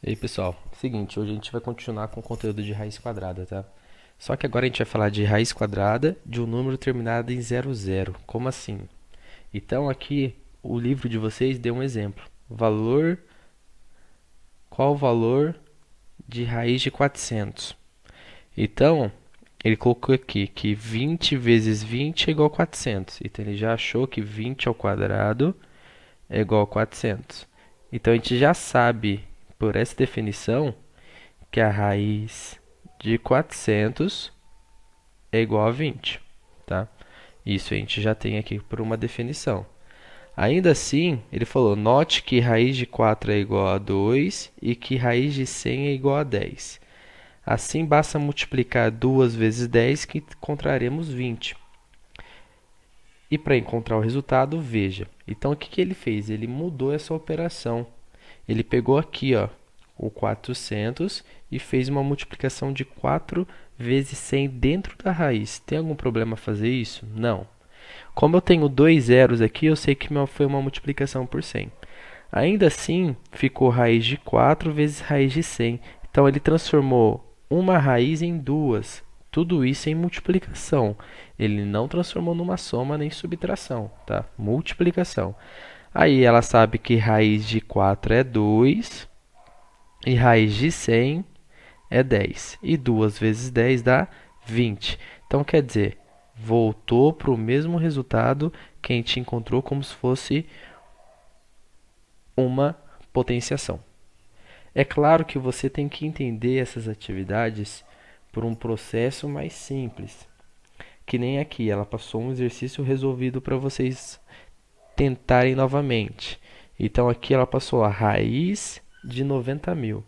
E aí, pessoal, seguinte, hoje a gente vai continuar com o conteúdo de raiz quadrada, tá? Só que agora a gente vai falar de raiz quadrada de um número terminado em 00. Como assim? Então aqui o livro de vocês deu um exemplo. Qual o valor de raiz de 400? Então, ele colocou aqui que 20 vezes 20 é igual a 400. Então ele já achou que 20 ao quadrado é igual a 400. Então a gente já sabe por essa definição que a raiz de 400 é igual a 20, tá? Isso a gente já tem aqui por uma definição. Ainda assim, ele falou, note que raiz de 4 é igual a 2 e que raiz de 100 é igual a 10. Assim, basta multiplicar 2 vezes 10 que encontraremos 20. E para encontrar o resultado, veja. Então, o que ele fez? Ele mudou essa operação. Ele pegou aqui, ó, o 400 e fez uma multiplicação de 4 vezes 100 dentro da raiz. Tem algum problema fazer isso? Não. Como eu tenho dois zeros aqui, eu sei que foi uma multiplicação por 100. Ainda assim, ficou raiz de 4 vezes raiz de 100. Então, ele transformou uma raiz em duas. Tudo isso em multiplicação. Ele não transformou numa soma nem subtração, tá? Multiplicação. Aí ela sabe que raiz de 4 é 2 e raiz de 100 é 10. E 2 vezes 10 dá 20. Então, quer dizer, voltou para o mesmo resultado que a gente encontrou como se fosse uma potenciação. É claro que você tem que entender essas atividades por um processo mais simples. Que nem aqui, ela passou um exercício resolvido para vocês tentarem novamente. Então aqui ela passou a raiz de 90.000.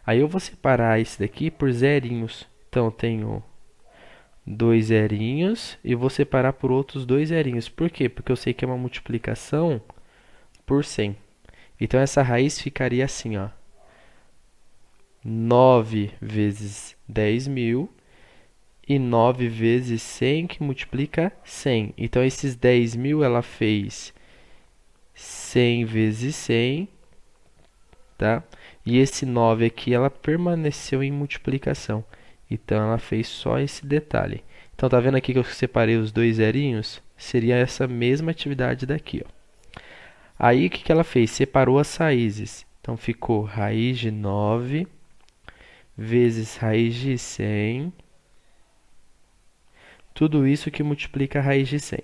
Aí eu vou separar esse daqui por zerinhos. Então eu tenho dois zerinhos e vou separar por outros dois zerinhos. Por quê? Porque eu sei que é uma multiplicação por 100. Então essa raiz ficaria assim, ó. 9 vezes 10.000 e 9 vezes 100 que multiplica 100. Então esses 10.000 ela fez 100 vezes 100, tá? E esse 9 aqui ela permaneceu em multiplicação. Então ela fez só esse detalhe. Então tá vendo aqui que eu separei os dois zerinhos? Seria essa mesma atividade daqui, ó. Aí o que ela fez? Separou as raízes. Então ficou raiz de 9 vezes raiz de 100. Tudo isso que multiplica a raiz de 100.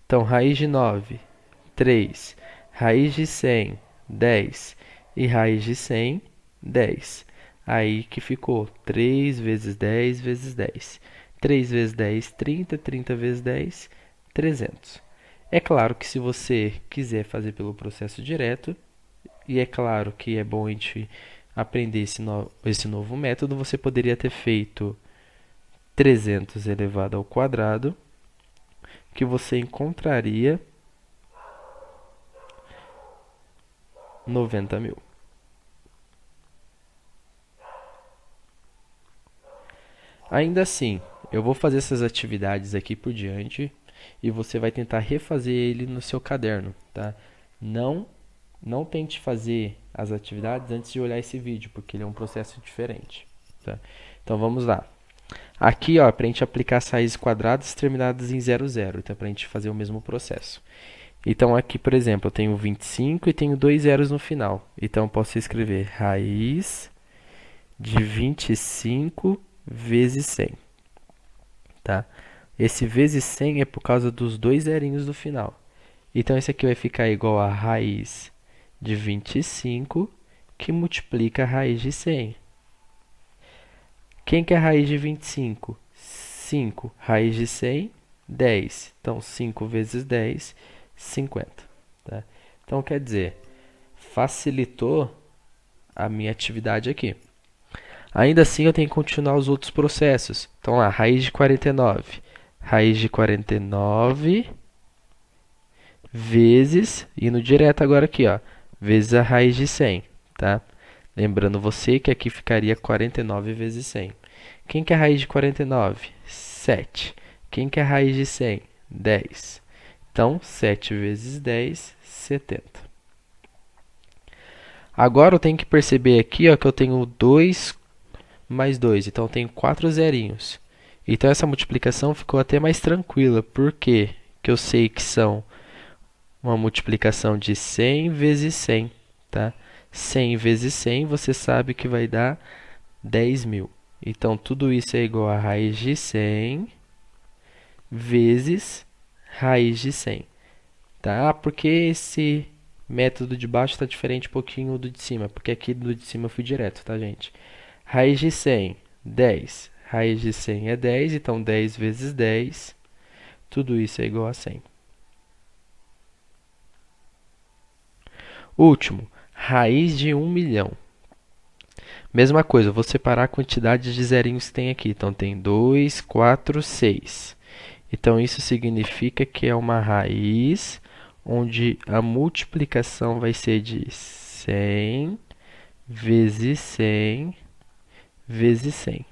Então, raiz de 9, 3. Raiz de 100, 10. E raiz de 100, 10. Aí que ficou 3 vezes 10 vezes 10. 3 vezes 10, 30. 30 vezes 10, 300. É claro que se você quiser fazer pelo processo direto, e é claro que é bom a gente aprender esse novo método, você poderia ter feito 300 elevado ao quadrado, que você encontraria 90.000. Ainda assim, eu vou fazer essas atividades aqui por diante e você vai tentar refazer ele no seu caderno, tá? Não, não tente fazer as atividades antes de olhar esse vídeo, porque ele é um processo diferente, tá? Então vamos lá. Aqui, ó, para a gente aplicar as raízes quadradas terminadas em 00, então para a gente fazer o mesmo processo. Então aqui, por exemplo, eu tenho 25 e tenho dois zeros no final. Então eu posso escrever raiz de 25 vezes 100, tá? Esse vezes 100 é por causa dos dois zerinhos do final. Então esse aqui vai ficar igual a raiz de 25 que multiplica a raiz de 100. Quem que é a raiz de 25? 5. Raiz de 100, 10. Então 5 vezes 10, 50. Tá? Então quer dizer, facilitou a minha atividade aqui. Ainda assim, eu tenho que continuar os outros processos. Então, lá, raiz de 49. Raiz de 49 vezes, indo direto agora aqui, ó, vezes a raiz de 100, tá? Lembrando você que aqui ficaria 49 vezes 100. Quem que é a raiz de 49? 7. Quem que é a raiz de 100? 10. Então, 7 vezes 10, 70. Agora eu tenho que perceber aqui, ó, que eu tenho 2 mais 2, então eu tenho 4 zerinhos. Então essa multiplicação ficou até mais tranquila. Por quê? Que eu sei que são uma multiplicação de 100 vezes 100, tá? 100 vezes 100, você sabe que vai dar 10.000. Então, tudo isso é igual a raiz de 100 vezes raiz de 100, tá? Porque esse método de baixo está diferente um pouquinho do de cima, porque aqui do de cima eu fui direto, tá, gente? Raiz de 100, 10. Raiz de 100 é 10, então 10 vezes 10, tudo isso é igual a 100. Último, raiz de 1 milhão. Mesma coisa, eu vou separar a quantidade de zerinhos que tem aqui. Então, tem 2, 4, 6. Então, isso significa que é uma raiz onde a multiplicação vai ser de 100 vezes 100 vezes 100.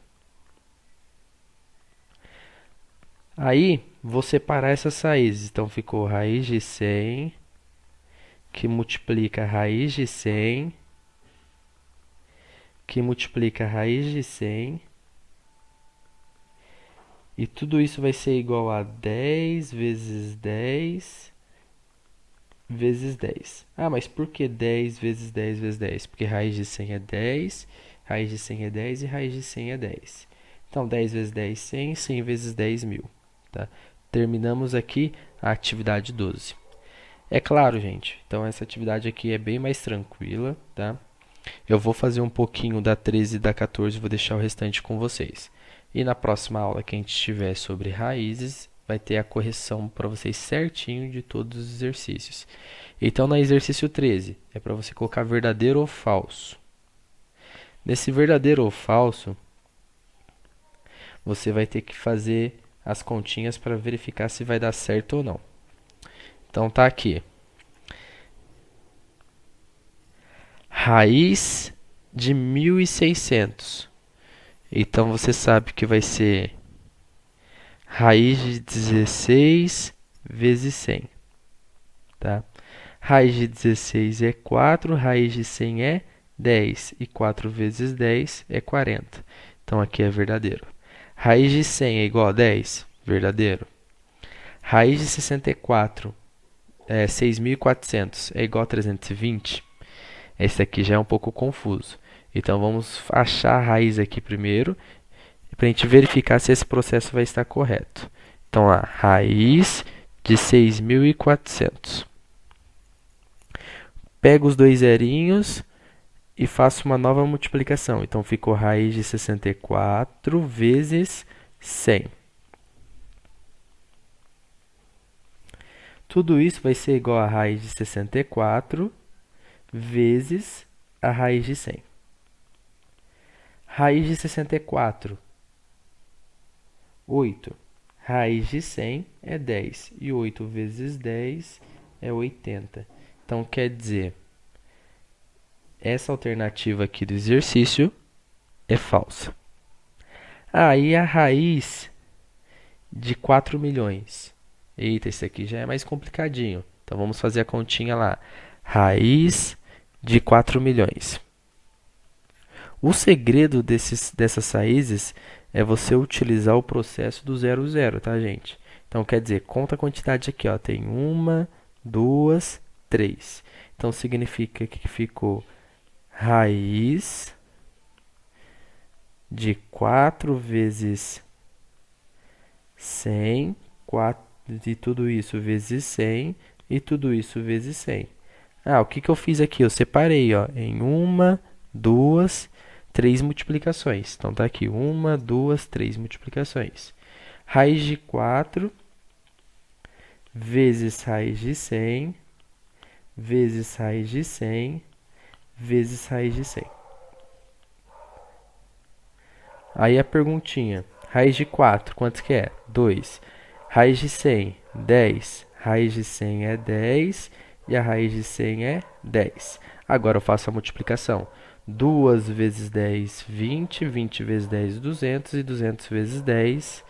Aí, vou separar essas raízes. Então, ficou raiz de 100, que multiplica a raiz de 100, que multiplica a raiz de 100. E tudo isso vai ser igual a 10 vezes 10 vezes 10. Ah, mas por que 10 vezes 10 vezes 10? Porque raiz de 100 é 10, raiz de 100 é 10 e raiz de 100 é 10. Então, 10 vezes 10, 100, 100 vezes 10, 1000. Tá? Terminamos aqui a atividade 12. É claro, gente, então essa atividade aqui é bem mais tranquila, tá? Eu vou fazer um pouquinho da 13 e da 14 e vou deixar o restante com vocês. E na próxima aula que a gente tiver sobre raízes, vai ter a correção para vocês certinho de todos os exercícios. Então, no exercício 13, é para você colocar verdadeiro ou falso. Nesse verdadeiro ou falso, você vai ter que fazer as continhas para verificar se vai dar certo ou não. Então, tá aqui. Raiz de 1.600. Então, você sabe que vai ser raiz de 16 vezes 100. Tá? Raiz de 16 é 4, raiz de 100 é 10. E 4 vezes 10 é 40. Então, aqui é verdadeiro. Raiz de 100 é igual a 10? Verdadeiro. Raiz de 64 é 6.400 é igual a 320? Esse aqui já é um pouco confuso. Então, vamos achar a raiz aqui primeiro, para a gente verificar se esse processo vai estar correto. Então, a raiz de 6.400. Pego os dois zerinhos e faço uma nova multiplicação. Então, ficou raiz de 64 vezes 100. Tudo isso vai ser igual a raiz de 64 vezes a raiz de 100. Raiz de 64, 8. Raiz de 100 é 10. E 8 vezes 10 é 80. Então, quer dizer, essa alternativa aqui do exercício é falsa. E a raiz de 4 milhões. Eita, esse aqui já é mais complicadinho. Então, vamos fazer a continha lá. Raiz de 4 milhões. O segredo dessas raízes é você utilizar o processo do 0, 0, tá, gente? Então, quer dizer, conta a quantidade aqui, ó. Tem 1, 2, 3. Então, significa que ficou raiz de 4 vezes 100, 4 de tudo isso vezes 100 e tudo isso vezes 100. O que eu fiz aqui? Eu separei, ó, em 1, 2, 3 multiplicações. Então, tá aqui 1, 2, 3 multiplicações. Raiz de 4 vezes raiz de 100 vezes raiz de 100 vezes raiz de 100. Aí a perguntinha. Raiz de 4, quanto que é? 2. Raiz de 100, 10. Raiz de 100 é 10 e a raiz de 100 é 10. Agora eu faço a multiplicação. 2 vezes 10, 20. 20 vezes 10, 200. E 200 vezes 10,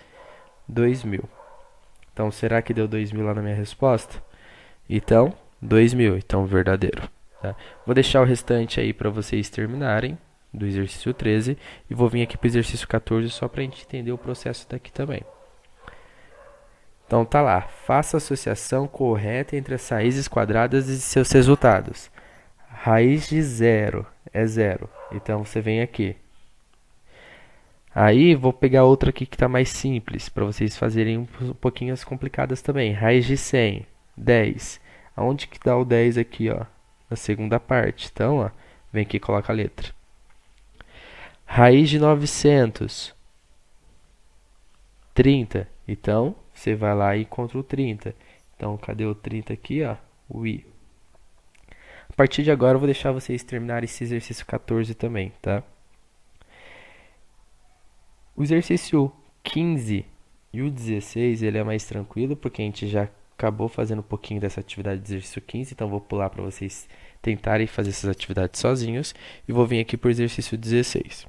2.000. Então, será que deu 2.000 lá na minha resposta? Então, 2.000. Então, verdadeiro. tá? Vou deixar o restante aí para vocês terminarem do exercício 13 e vou vir aqui para o exercício 14 só para a gente entender o processo daqui também. Então tá lá, faça a associação correta entre as raízes quadradas e seus resultados. Raiz de 0 é 0, então você vem aqui. Aí vou pegar outra aqui que está mais simples, para vocês fazerem um pouquinho as complicadas também. Raiz de 100, 10. Aonde que dá o 10 aqui, ó? Na segunda parte. Então, ó, vem aqui e coloca a letra. Raiz de 900, 30. Então, você vai lá e encontra o 30. Então, cadê o 30 aqui, ó? O I. A partir de agora, eu vou deixar vocês terminarem esse exercício 14 também, tá? O exercício 15 e o 16, ele é mais tranquilo, porque a gente já acabou fazendo um pouquinho dessa atividade do exercício 15, então vou pular para vocês tentarem fazer essas atividades sozinhos, e vou vir aqui para o exercício 16.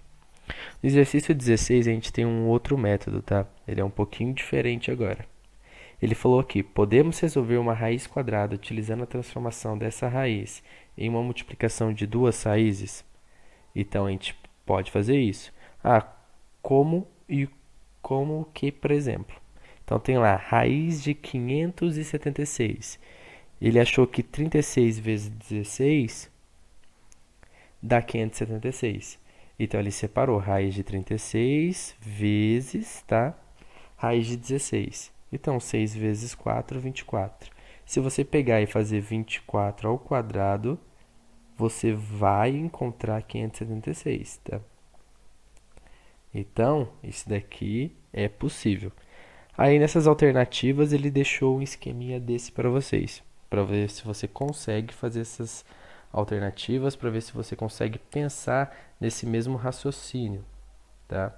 No exercício 16, a gente tem um outro método, tá? Ele é um pouquinho diferente agora. Ele falou aqui, podemos resolver uma raiz quadrada utilizando a transformação dessa raiz em uma multiplicação de duas raízes? Então, a gente pode fazer isso. Como que, por exemplo? Então, tem lá, raiz de 576. Ele achou que 36 vezes 16 dá 576. Então, ele separou raiz de 36 vezes, tá? Raiz de 16. Então, 6 vezes 4, 24. Se você pegar e fazer 24 ao quadrado, você vai encontrar 576, tá? Então, isso daqui é possível. Aí, nessas alternativas, ele deixou um esqueminha desse para vocês. Para ver se você consegue fazer essas alternativas, para ver se você consegue pensar nesse mesmo raciocínio, tá?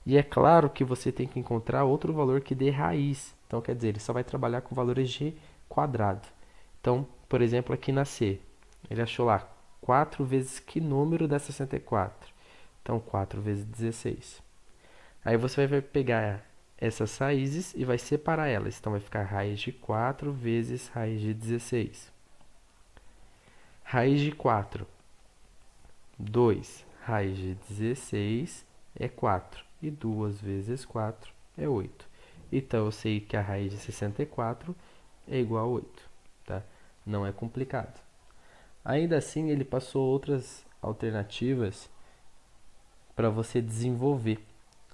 E é claro que você tem que encontrar outro valor que dê raiz. Então, quer dizer, ele só vai trabalhar com valores de quadrado. Então, por exemplo, aqui na C, ele achou lá 4 vezes que número dá 64? Então, 4 vezes 16. Aí você vai pegar essas raízes e vai separar elas. Então, vai ficar raiz de 4 vezes raiz de 16. Raiz de 4, 2. Raiz de 16 é 4. E 2 vezes 4 é 8. Então, eu sei que a raiz de 64 é igual a 8. Tá? Não é complicado. Ainda assim, ele passou outras alternativas para você desenvolver.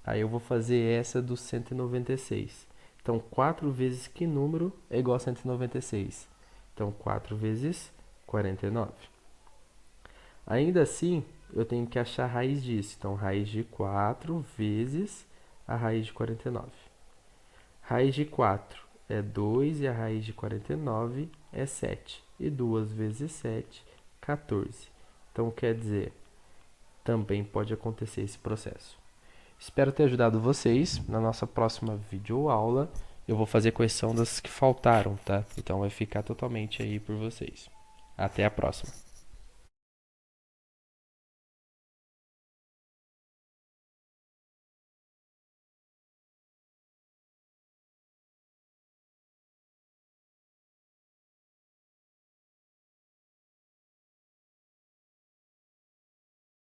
Aí eu vou fazer essa do 196. Então, 4 vezes que número é igual a 196? Então, 4 vezes 49. Ainda assim, eu tenho que achar a raiz disso. Então, raiz de 4 vezes a raiz de 49. Raiz de 4 é 2 e a raiz de 49 é 7. E 2 vezes 7, 14. Então, quer dizer, também pode acontecer esse processo. Espero ter ajudado vocês. Na nossa próxima videoaula, eu vou fazer correção das que faltaram, tá? Então vai ficar totalmente aí por vocês. Até a próxima.